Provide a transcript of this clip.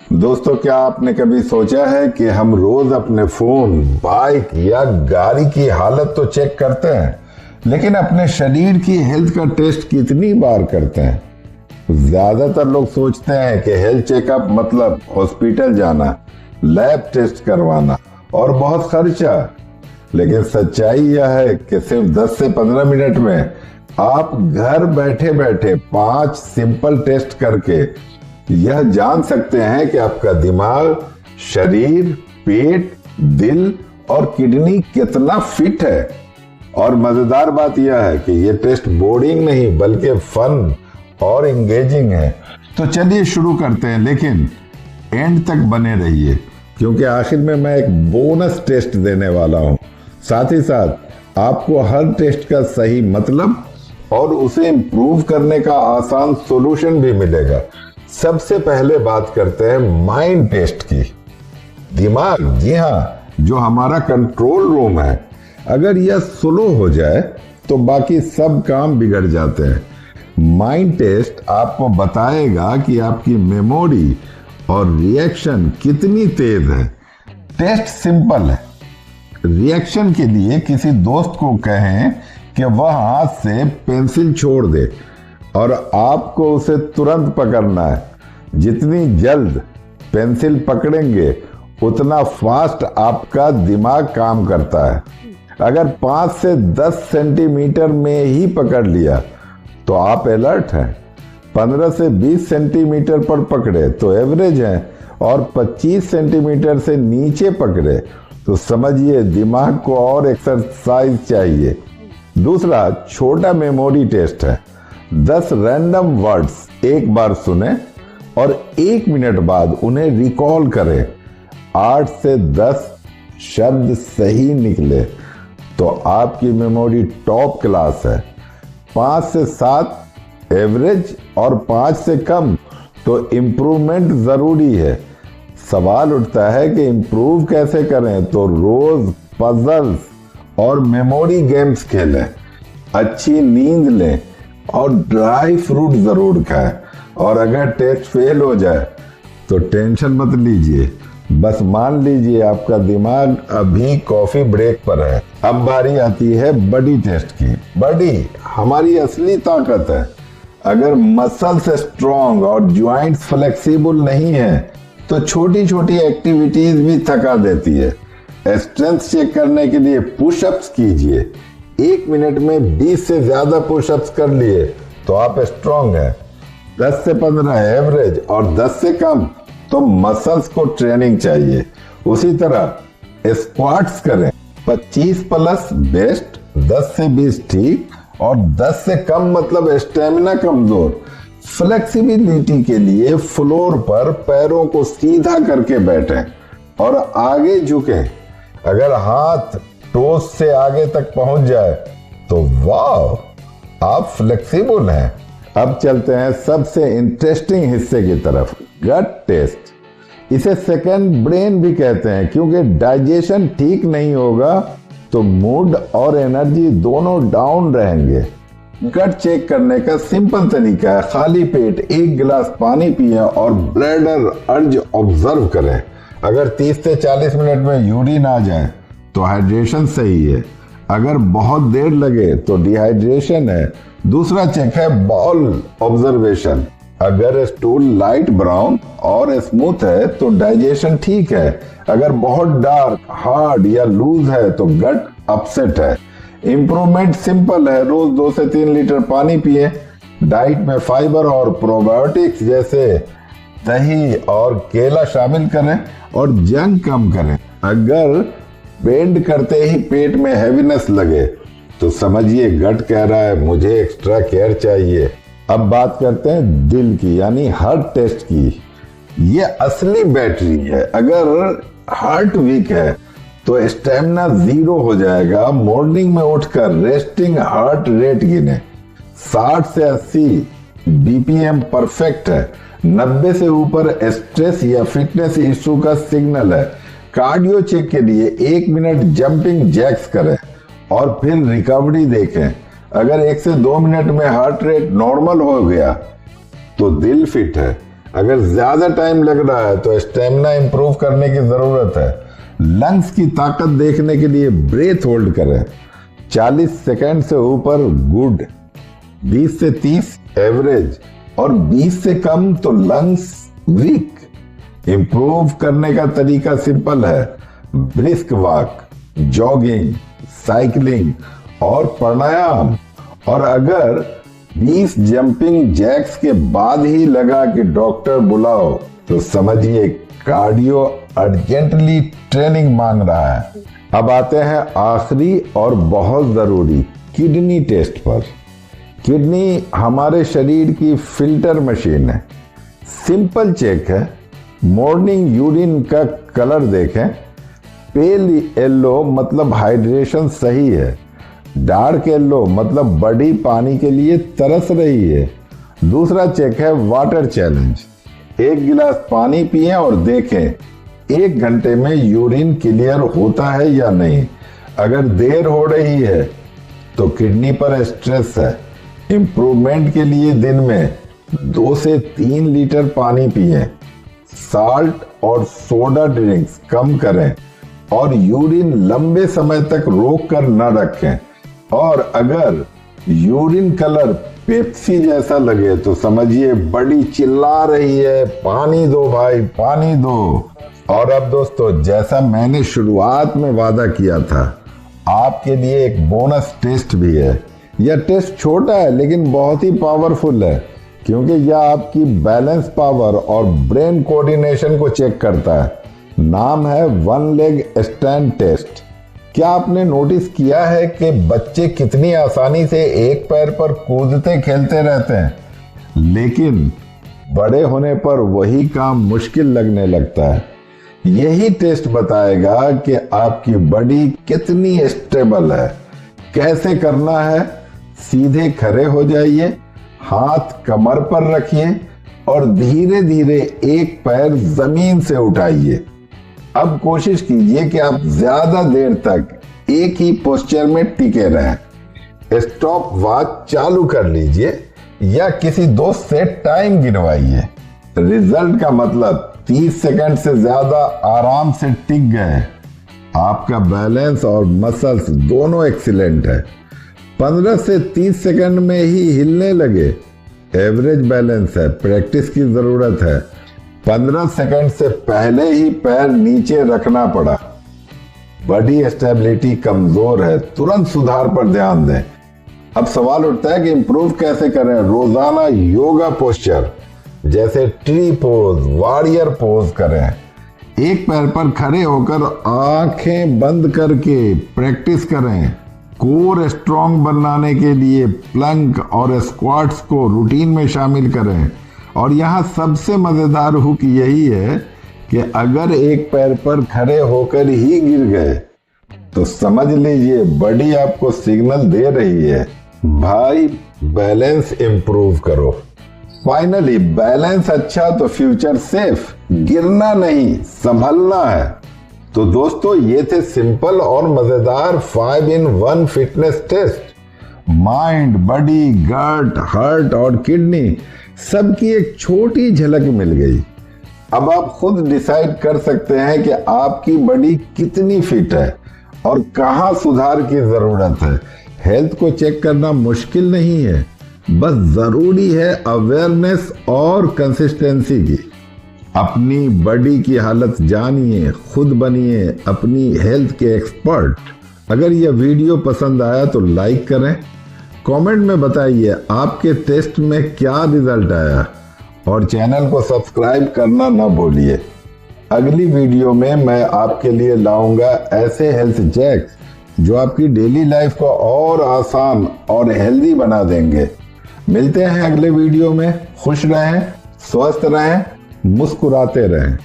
दोस्तों, क्या आपने कभी सोचा है कि हम रोज अपने फोन, बाइक या गाड़ी की हालत तो चेक करते हैं, लेकिन अपने शरीर की हेल्थ का टेस्ट कितनी बार करते हैं? ज्यादातर लोग सोचते हैं कि हेल्थ चेकअप मतलब हॉस्पिटल जाना, लैब टेस्ट करवाना और बहुत खर्चा। लेकिन सच्चाई यह है कि सिर्फ 10 से 15 मिनट में आप घर बैठे बैठे 5 सिंपल टेस्ट करके यह जान सकते हैं कि आपका दिमाग, शरीर, पेट, दिल और किडनी कितना फिट है। और मजेदार बात यह है कि ये टेस्ट बोरिंग नहीं बल्कि फन और एंगेजिंग है। तो चलिए शुरू करते हैं, लेकिन एंड तक बने रहिए क्योंकि आखिर में मैं एक बोनस टेस्ट देने वाला हूं। साथ ही साथ आपको हर टेस्ट का सही मतलब और उसे इम्प्रूव करने का आसान सॉल्यूशन भी मिलेगा। सबसे पहले बात करते हैं माइंड टेस्ट की। दिमाग, जी हाँ, जो हमारा कंट्रोल रूम है, अगर यह स्लो हो जाए तो बाकी सब काम बिगड़ जाते हैं। माइंड टेस्ट आपको बताएगा कि आपकी मेमोरी और रिएक्शन कितनी तेज है। टेस्ट सिंपल है। रिएक्शन के लिए किसी दोस्त को कहें कि वह हाथ से पेंसिल छोड़ दे और आपको उसे तुरंत पकड़ना है। जितनी जल्द पेंसिल पकड़ेंगे उतना फास्ट आपका दिमाग काम करता है। अगर 5 से 10 सेंटीमीटर में ही पकड़ लिया तो आप अलर्ट हैं। 15 से 20 सेंटीमीटर पर पकड़े तो एवरेज हैं और 25 सेंटीमीटर से नीचे पकड़े तो समझिए दिमाग को और एक्सरसाइज चाहिए। दूसरा छोटा मेमोरी टेस्ट है। 10 रैंडम वर्ड्स एक बार सुने और 1 मिनट बाद उन्हें रिकॉल करें। 8 से 10 शब्द सही निकले तो आपकी मेमोरी टॉप क्लास है। 5 से 7 एवरेज और 5 से कम तो इम्प्रूवमेंट जरूरी है। सवाल उठता है कि इम्प्रूव कैसे करें, तो रोज पजल्स और मेमोरी गेम्स खेलें, अच्छी नींद लें और ड्राई फ्रूट जरूर खाएं। और अगर टेस्ट फेल हो जाए तो टेंशन मत लीजिए, बस मान लीजिए आपका दिमाग अभी कॉफी ब्रेक पर है। अब बारी आती है बॉडी टेस्ट की। बॉडी हमारी असली ताकत है। अगर मसल्स स्ट्रॉन्ग और जॉइंट्स फ्लेक्सिबल नहीं है तो छोटी छोटी एक्टिविटीज भी थका देती है। स्ट्रेंथ चेक करने के लिए पुशअप्स कीजिए। 1 मिनट में 20 से ज्यादा पुशअप्स कर लिए तो आप स्ट्रॉन्ग हैं। 10 से 15 एवरेज और 10 से कम तो मसल्स को ट्रेनिंग चाहिए। उसी तरह स्क्वाट्स करें। 25 प्लस बेस्ट, 10 से 20 ठीक और 10 से कम मतलब स्टेमिना कमजोर। फ्लेक्सिबिलिटी के लिए फ्लोर पर पैरों को सीधा करके बैठें और आगे झुकें। अगर हाथ टोस से आगे तक पहुंच जाए तो वाह, आप फ्लेक्सिबल हैं। अब चलते हैं सबसे इंटरेस्टिंग हिस्से की तरफ, गट टेस्ट। इसे सेकंड ब्रेन भी कहते हैं क्योंकि डाइजेशन ठीक नहीं होगा तो मूड और एनर्जी दोनों डाउन रहेंगे। गट चेक करने का सिंपल तरीका है, खाली पेट 1 गिलास पानी पिएं और ब्लैडर अर्ज ऑब्जर्व करें। अगर 30 से 40 मिनट में यूरिन आ जाए तो हाइड्रेशन सही है। अगर बहुत देर लगे तो डिहाइड्रेशन है। दूसरा चेक है बॉल ऑब्जर्वेशन। अगर स्टूल लाइट ब्राउन और स्मूथ है तो डाइजेशन ठीक है। अगर बहुत डार्क, हार्ड या लूज है तो गट अपसेट है। इंप्रूवमेंट सिंपल है, रोज 2 से 3 लीटर पानी पिए। डाइट में फाइबर और प्रोबायोटिक्स जैसे दही और केला शामिल करें और जंक कम करें। अगर बेंड करते ही पेट में हैवीनेस लगे तो समझिए गट कह रहा है मुझे एक्स्ट्रा केयर चाहिए। अब बात करते हैं दिल की, यानी हार्ट टेस्ट की। ये असली बैटरी है। अगर हार्ट वीक है तो स्टेमिना 0 हो जाएगा। मॉर्निंग में उठकर रेस्टिंग हार्ट रेट गिने। 60 से 80 बीपीएम परफेक्ट है। 90 से ऊपर स्ट्रेस या फिटनेस इशू का सिग्नल है। कार्डियो चेक के लिए 1 मिनट जंपिंग जैक्स करें और फिर रिकवरी देखें। अगर 1 से 2 मिनट में हार्ट रेट नॉर्मल हो गया तो दिल फिट है। अगर ज्यादा टाइम लग रहा है तो स्टेमिना इंप्रूव करने की जरूरत है। लंग्स की ताकत देखने के लिए ब्रेथ होल्ड करें। 40 सेकंड से ऊपर गुड, 20 से 30 एवरेज और 20 से कम तो लंग्स वीक। इंप्रूव करने का तरीका सिंपल है, ब्रिस्क वॉक, जॉगिंग, साइकिलिंग और प्राणायाम। और अगर 20 जंपिंग जैक्स के बाद ही लगा कि डॉक्टर बुलाओ तो समझिए कार्डियो अर्जेंटली ट्रेनिंग मांग रहा है। अब आते हैं आखिरी और बहुत जरूरी किडनी टेस्ट पर। किडनी हमारे शरीर की फिल्टर मशीन है। सिंपल चेक है, मॉर्निंग यूरिन का कलर देखें, पेल येलो मतलब हाइड्रेशन सही है, डार्क येलो मतलब बॉडी पानी के लिए तरस रही है। दूसरा चेक है वाटर चैलेंज। 1 गिलास पानी पिएं और देखें 1 घंटे में यूरिन क्लियर होता है या नहीं। अगर देर हो रही है तो किडनी पर स्ट्रेस है। इंप्रूवमेंट के लिए दिन में 2 से 3 लीटर पानी पिएं, साल्ट और सोडा ड्रिंक्स कम करें और यूरिन लंबे समय तक रोक कर न रखें। और अगर यूरिन कलर पेप्सी जैसा लगे तो समझिए बड़ी चिल्ला रही है, पानी दो भाई पानी दो। और अब दोस्तों, जैसा मैंने शुरुआत में वादा किया था, आपके लिए एक बोनस टेस्ट भी है। यह टेस्ट छोटा है लेकिन बहुत ही पावरफुल है, क्योंकि यह आपकी बैलेंस पावर और ब्रेन कोऑर्डिनेशन को चेक करता है। नाम है वन लेग स्टैंड टेस्ट। क्या आपने नोटिस किया है कि बच्चे कितनी आसानी से एक पैर पर कूदते खेलते रहते हैं, लेकिन बड़े होने पर वही काम मुश्किल लगने लगता है। यही टेस्ट बताएगा कि आपकी बॉडी कितनी स्टेबल है। कैसे करना है? सीधे खड़े हो जाइए, हाथ कमर पर रखिए और धीरे धीरे एक पैर जमीन से उठाइए। अब कोशिश कीजिए कि आप ज्यादा देर तक एक ही पोस्चर में टिके रहें। स्टॉप वॉच चालू कर लीजिए या किसी दोस्त से टाइम गिनवाइए। रिजल्ट का मतलब 30 सेकंड से ज्यादा आराम से टिक गए। आपका बैलेंस और मसल्स दोनों एक्सीलेंट है। 15 से 30 सेकंड में ही हिलने लगे। एवरेज बैलेंस है, प्रैक्टिस की जरूरत है। 15 सेकंड से पहले ही पैर नीचे रखना पड़ा। बॉडी स्टेबिलिटी कमजोर है, तुरंत सुधार पर ध्यान दें। अब सवाल उठता है कि इंप्रूव कैसे करें। रोजाना योगा पोस्चर जैसे ट्री पोज, वॉरियर पोज करें। एक पैर पर खड़े होकर आंखें बंद करके प्रैक्टिस करें। कोर स्ट्रॉन्ग बनाने के लिए प्लंक और स्क्वाट्स को रूटीन में शामिल करें। और यहाँ सबसे मजेदार हुक यही है कि अगर एक पैर पर खड़े होकर ही गिर गए तो समझ लीजिए बॉडी आपको सिग्नल दे रही है, भाई बैलेंस इंप्रूव करो। फाइनली बैलेंस अच्छा तो फ्यूचर सेफ। गिरना नहीं, संभलना है। तो दोस्तों, ये थे सिंपल और मजेदार 5 in 1 fitness test. Mind, body, gut, heart और किडनी सबकी एक छोटी झलक मिल गई। अब आप खुद डिसाइड कर सकते हैं कि आपकी बॉडी कितनी फिट है और कहां सुधार की जरूरत है। हेल्थ को चेक करना मुश्किल नहीं है, बस जरूरी है अवेयरनेस और कंसिस्टेंसी की। अपनी बॉडी की हालत जानिए, खुद बनिए अपनी हेल्थ के एक्सपर्ट। अगर यह वीडियो पसंद आया तो लाइक करें, कमेंट में बताइए आपके टेस्ट में क्या रिजल्ट आया और चैनल को सब्सक्राइब करना ना भूलिए। अगली वीडियो में मैं आपके लिए लाऊंगा ऐसे हेल्थ चेक्स जो आपकी डेली लाइफ को और आसान और हेल्दी बना देंगे। मिलते हैं अगले वीडियो में। खुश रहें, स्वस्थ रहें, मुस्कुराते रहें।